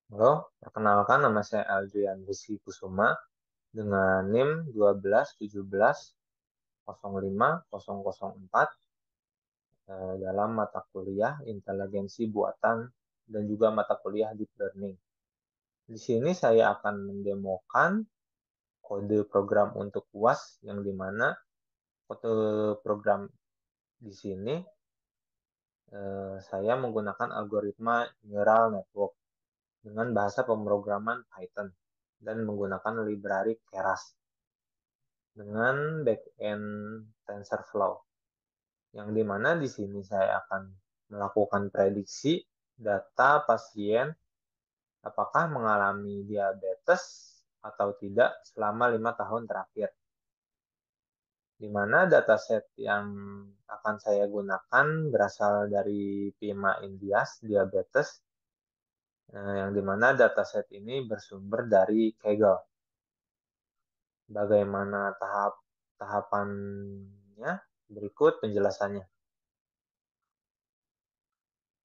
Halo, perkenalkan nama saya Aldrian Rizky Kusuma dengan NIM 12 17 05 004 dalam mata kuliah Inteligensi Buatan dan juga mata kuliah Deep Learning. Di sini saya akan mendemokan kode program untuk UAS yang dimana kode program di sini saya menggunakan algoritma neural network dengan bahasa pemrograman Python dan menggunakan library Keras dengan backend TensorFlow, yang dimana di sini saya akan melakukan prediksi data pasien apakah mengalami diabetes atau tidak selama 5 tahun terakhir. Di mana dataset yang akan saya gunakan berasal dari PIMA Indias Diabetes, yang dimana dataset ini bersumber dari Kaggle. Bagaimana tahapannya? Berikut penjelasannya.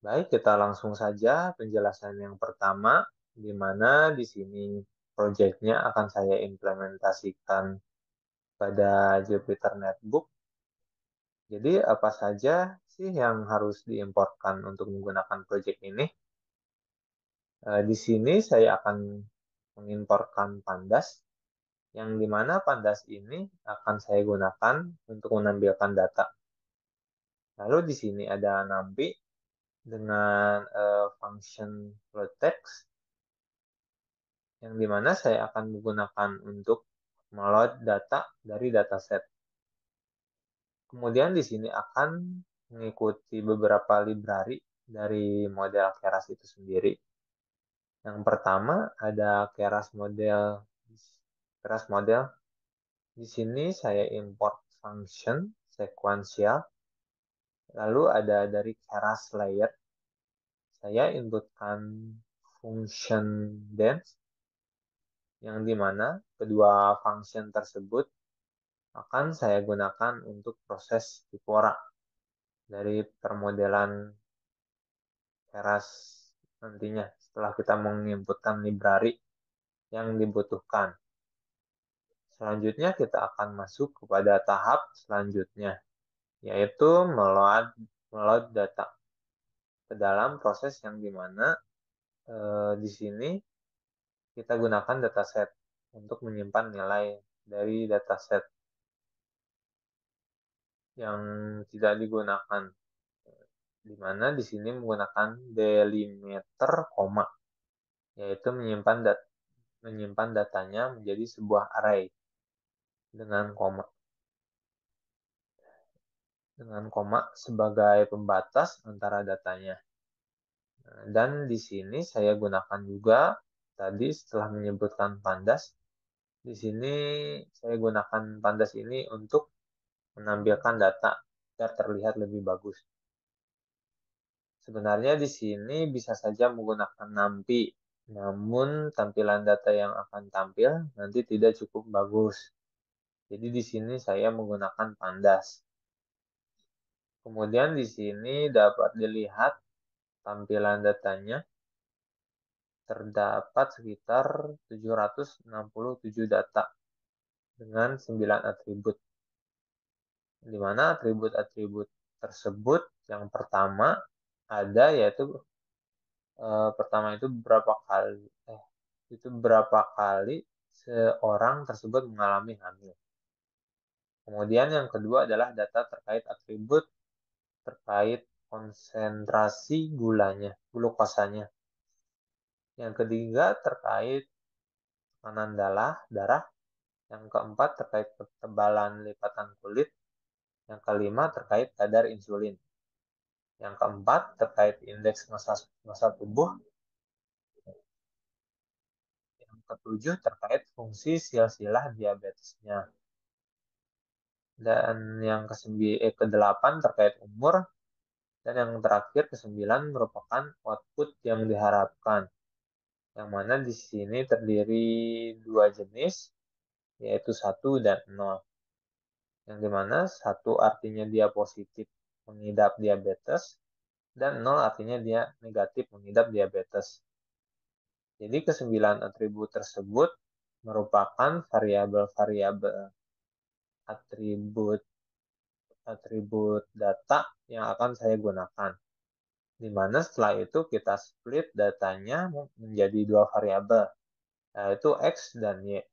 Baik, kita langsung saja penjelasan yang pertama, di mana di sini proyeknya akan saya implementasikan pada Jupyter Notebook. Jadi, apa saja sih yang harus diimportkan untuk menggunakan proyek ini? Di sini saya akan mengimportkan Pandas, yang di mana Pandas ini akan saya gunakan untuk menampilkan data. Lalu di sini ada NumPy dengan function floattext, yang dimana saya akan menggunakan untuk meload data dari dataset. Kemudian di sini akan mengikuti beberapa library dari model Keras itu sendiri. Yang pertama ada Keras model. Di sini saya import function sequential. Lalu ada dari Keras layer, saya inputkan function dense, yang dimana kedua function tersebut akan saya gunakan untuk proses Tipora dari permodelan Keras nantinya setelah kita menginputkan library yang dibutuhkan. Selanjutnya kita akan masuk kepada tahap selanjutnya, yaitu meload data ke dalam proses yang dimana di sini kita gunakan dataset untuk menyimpan nilai dari dataset yang tidak digunakan, di mana di sini menggunakan delimiter koma, yaitu menyimpan datanya menjadi sebuah array dengan koma sebagai pembatas antara datanya. Dan di sini saya gunakan juga tadi setelah menyebutkan pandas, di sini saya gunakan pandas ini untuk menampilkan data agar terlihat lebih bagus. Sebenarnya di sini bisa saja menggunakan NumPy, namun tampilan data yang akan tampil nanti tidak cukup bagus. Jadi di sini saya menggunakan Pandas. Kemudian di sini dapat dilihat tampilan datanya terdapat sekitar 767 data dengan 9 atribut. Di mana atribut-atribut tersebut yang pertama ada yaitu pertama itu berapa kali seorang tersebut mengalami hamil. Kemudian yang kedua adalah data terkait atribut terkait konsentrasi glukosanya. Yang ketiga terkait tekanan darah. Yang keempat terkait ketebalan lipatan kulit. Yang kelima terkait kadar insulin. Yang keempat terkait indeks massa tubuh. Yang ketujuh terkait fungsi silsilah diabetesnya. Dan yang kedelapan terkait umur. Dan yang terakhir kesembilan merupakan output yang diharapkan. Yang mana di sini terdiri dua jenis, yaitu 1 dan 0. Yang dimana 1 artinya dia positif mengidap diabetes, dan 0 artinya dia negatif mengidap diabetes. Jadi ke-9 atribut tersebut merupakan variabel-variabel atribut atribut data yang akan saya gunakan. Di mana setelah itu kita split datanya menjadi dua variabel, yaitu X dan Y.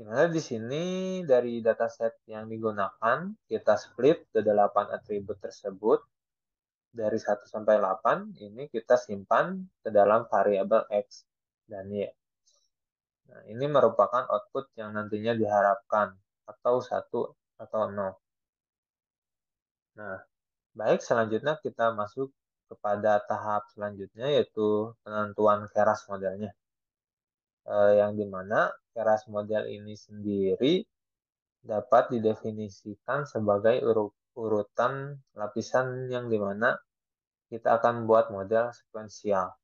Dimana di sini dari dataset yang digunakan, kita split ke 8 atribut tersebut. Dari 1 sampai 8, ini kita simpan ke dalam variabel X dan Y. Nah, ini merupakan output yang nantinya diharapkan, atau 1 atau 0. Nah, baik, selanjutnya kita masuk kepada tahap selanjutnya, yaitu penentuan keras modelnya. Yang dimana keras model ini sendiri dapat didefinisikan sebagai urutan lapisan yang dimana kita akan buat model sekuensial.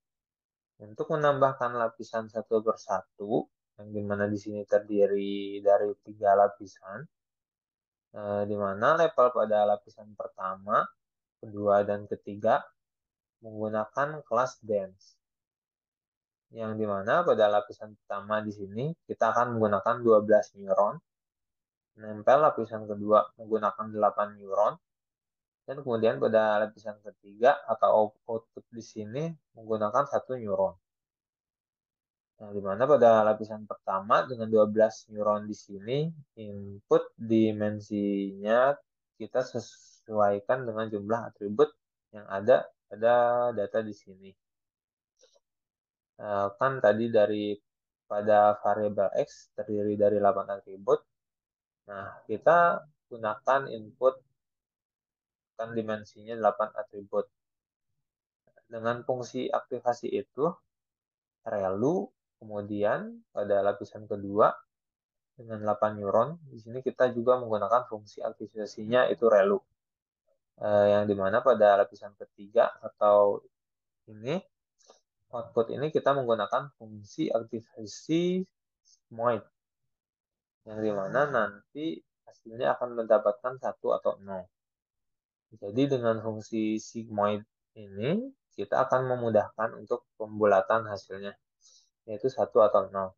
Untuk menambahkan lapisan satu persatu, yang dimana di sini terdiri dari 3 lapisan, di mana level pada lapisan pertama, kedua, dan ketiga menggunakan kelas dance. Yang dimana pada lapisan pertama di sini kita akan menggunakan 12 neuron, nempel lapisan kedua menggunakan 8 neuron, dan kemudian pada lapisan ketiga atau output di sini menggunakan 1 neuron. Nah, di mana pada lapisan pertama dengan 12 neuron di sini, input dimensinya kita sesuaikan dengan jumlah atribut yang ada pada data di sini. Kan tadi pada variabel X terdiri dari 8 atribut. Nah, kita gunakan input kan dimensinya 8 atribut. Dengan fungsi aktivasi itu, relu, kemudian pada lapisan kedua dengan 8 neuron, di sini kita juga menggunakan fungsi aktivasinya itu relu. Yang dimana pada lapisan ketiga atau ini, output ini kita menggunakan fungsi aktivasi sigmoid, yang dimana nanti hasilnya akan mendapatkan 1 atau 0. Jadi dengan fungsi sigmoid ini, kita akan memudahkan untuk pembulatan hasilnya, yaitu 1 atau 0.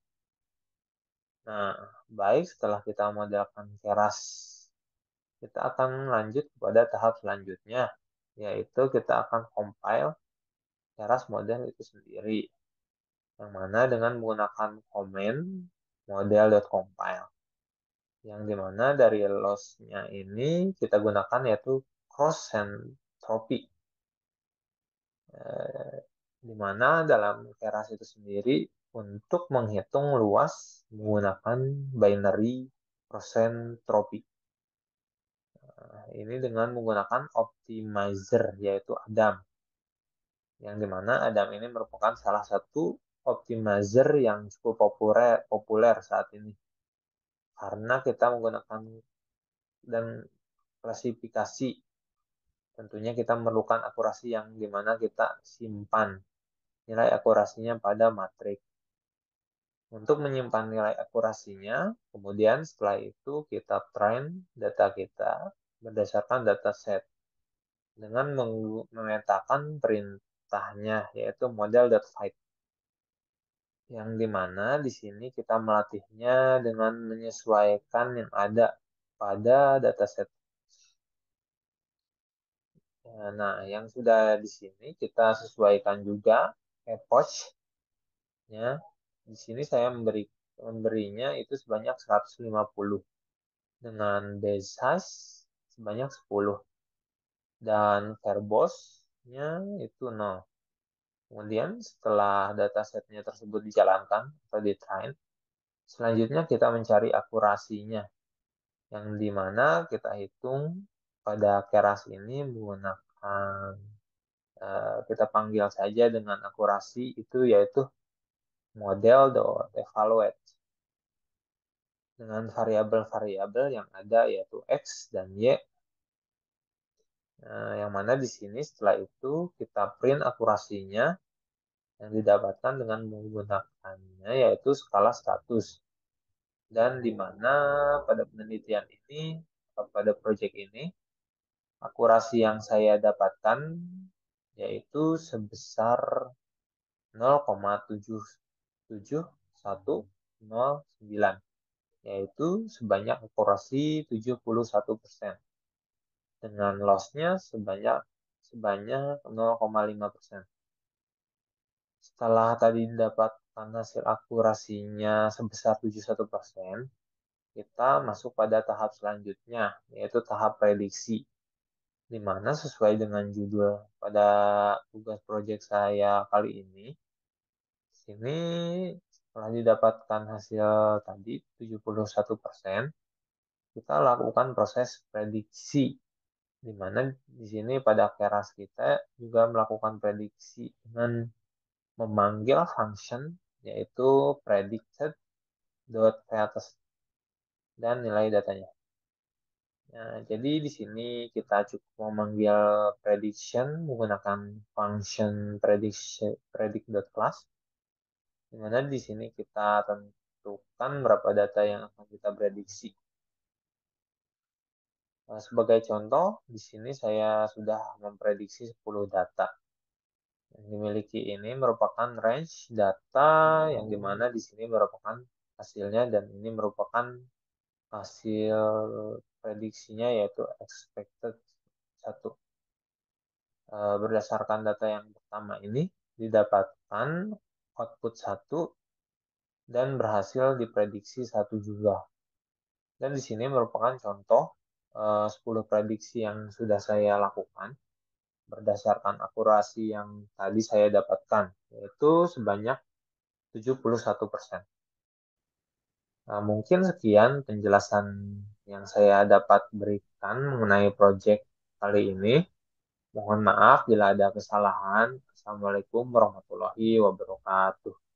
Nah, baik, setelah kita modelkan keras, kita akan lanjut kepada tahap selanjutnya, yaitu kita akan compile keras model itu sendiri, yang mana dengan menggunakan command model.compile, yang dimana dari loss-nya ini kita gunakan yaitu cross entropy, di mana dalam keras itu sendiri untuk menghitung luas menggunakan binary cross entropy. Ini dengan menggunakan optimizer yaitu Adam, yang dimana Adam ini merupakan salah satu optimizer yang cukup populer saat ini, karena kita menggunakan dan klasifikasi. Tentunya kita memerlukan akurasi yang dimana kita simpan nilai akurasinya pada matriks. Untuk menyimpan nilai akurasinya, kemudian setelah itu kita train data kita berdasarkan dataset dengan memetakan perintahnya, yaitu model.fight, yang dimana di sini kita melatihnya dengan menyesuaikan yang ada pada dataset. Nah, yang sudah di sini kita sesuaikan juga epoch-nya. Di sini saya memberinya itu sebanyak 150 dengan base size sebanyak 10 dan verbose-nya itu 0. Kemudian setelah datasetnya tersebut dijalankan atau di-train, selanjutnya kita mencari akurasinya, yang dimana kita hitung pada keras ini menggunakan kita panggil saja dengan akurasi itu yaitu model.evaluate dengan variabel-variabel yang ada yaitu X dan Y, yang mana di sini setelah itu kita print akurasinya yang didapatkan dengan menggunakannya yaitu skala status, dan di mana pada penelitian ini atau pada proyek ini akurasi yang saya dapatkan yaitu sebesar 0,77109, yaitu sebanyak akurasi 71% dengan loss-nya sebanyak sebanyak 0,5%. Setelah tadi mendapatkan hasil akurasinya sebesar 71%, kita masuk pada tahap selanjutnya, yaitu tahap prediksi, di mana sesuai dengan judul pada tugas proyek saya kali ini, di sini setelah didapatkan hasil tadi 71%, kita lakukan proses prediksi, di mana di sini pada keras kita juga melakukan prediksi dengan memanggil function yaitu predicted.create dan nilai datanya. Nah, jadi di sini kita cukup memanggil prediction menggunakan function predict.class, di mana di sini kita tentukan berapa data yang akan kita prediksi. Nah, sebagai contoh, di sini saya sudah memprediksi 10 data. Yang dimiliki ini merupakan range data yang dimana di sini merupakan hasilnya dan ini merupakan hasil prediksinya yaitu expected 1. Berdasarkan data yang pertama ini didapatkan output 1 dan berhasil diprediksi 1 juga. Dan di sini merupakan contoh 10 prediksi yang sudah saya lakukan berdasarkan akurasi yang tadi saya dapatkan, yaitu sebanyak 71%. Nah, mungkin sekian penjelasan yang saya dapat berikan mengenai proyek kali ini. Mohon maaf bila ada kesalahan. Assalamualaikum warahmatullahi wabarakatuh.